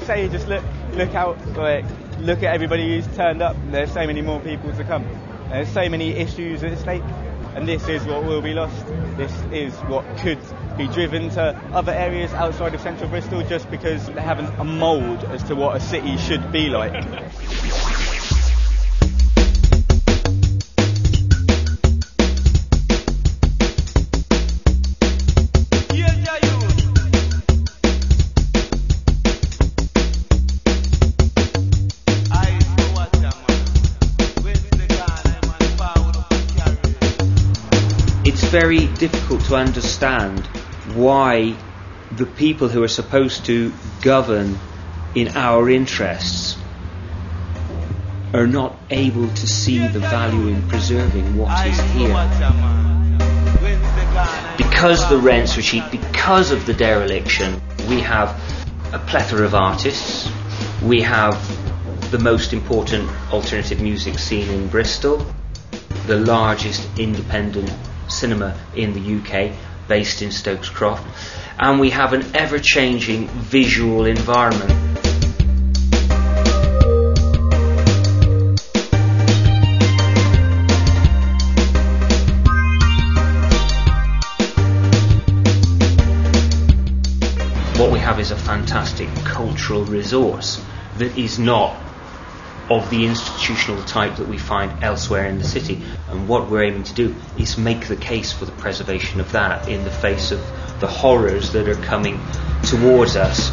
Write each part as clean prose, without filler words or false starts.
Say just look out, like look at everybody who's turned up. There's so many more people to come. There's so many issues at stake, and this is what will be lost. This is what could be driven to other areas outside of central Bristol just because they haven't a mould as to what a city should be like. It's very difficult to understand why the people who are supposed to govern in our interests are not able to see the value in preserving what is here. Because the rents were cheap, because of the dereliction, we have a plethora of artists. We have the most important alternative music scene in Bristol, the largest independent cinema in the UK, based in Stokes Croft, and we have an ever-changing visual environment. What we have is a fantastic cultural resource that is not of the institutional type that we find elsewhere in the city, and what we're aiming to do is make the case for the preservation of that in the face of the horrors that are coming towards us.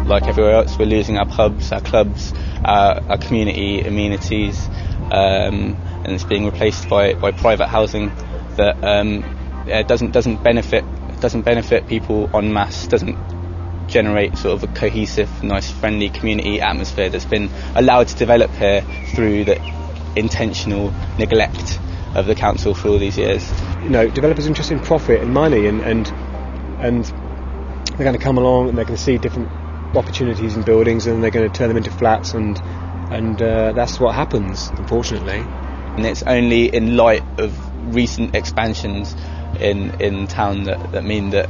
Like everywhere else, we're losing our pubs, our clubs, our community amenities, and it's being replaced by private housing that doesn't benefit people en masse, doesn't generate sort of a cohesive, nice, friendly community atmosphere that's been allowed to develop here through the intentional neglect of the council for all these years. You know, developers are interested in profit and money, and they're going to come along and they're going to see different opportunities in buildings, and they're going to turn them into flats, and that's what happens, unfortunately. And it's only in light of recent expansions in town that mean that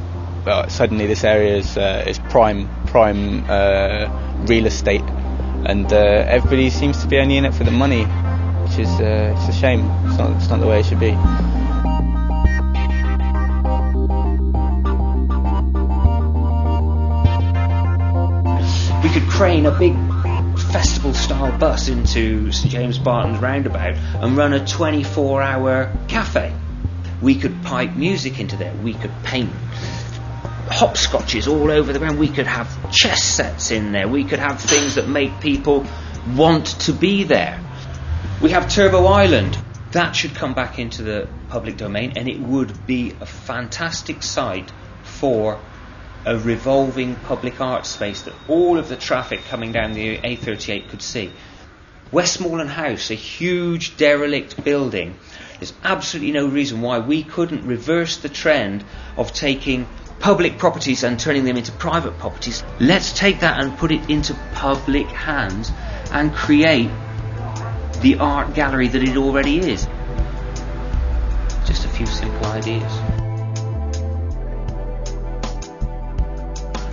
suddenly this area is prime real estate, and everybody seems to be only in it for the money, which is it's a shame. It's not the way it should be. We could crane a big festival-style bus into St James Barton's roundabout and run a 24-hour cafe. We could pipe music into there. We could paint hopscotches all over the ground. We could have chess sets in there. We could have things that make people want to be there. We have Turbo Island. That should come back into the public domain, and it would be a fantastic site for a revolving public art space that all of the traffic coming down the A38 could see. Westmoreland House, a huge derelict building. There's absolutely no reason why we couldn't reverse the trend of taking public properties and turning them into private properties. Let's take that and put it into public hands and create the art gallery that it already is. Just a few simple ideas.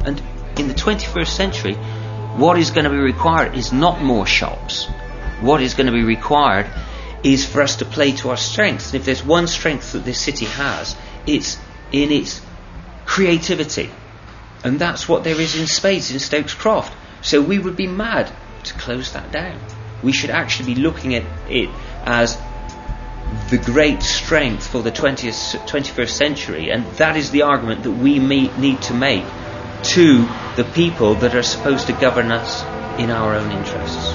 And in the 21st century, what is going to be required is not more shops. What is going to be required is for us to play to our strengths. And if there's one strength that this city has, it's in its creativity. And that's what there is in spades in Stokes Croft. So we would be mad to close that down. We should actually be looking at it as the great strength for the 21st century, and that is the argument that we need to make to the people that are supposed to govern us in our own interests.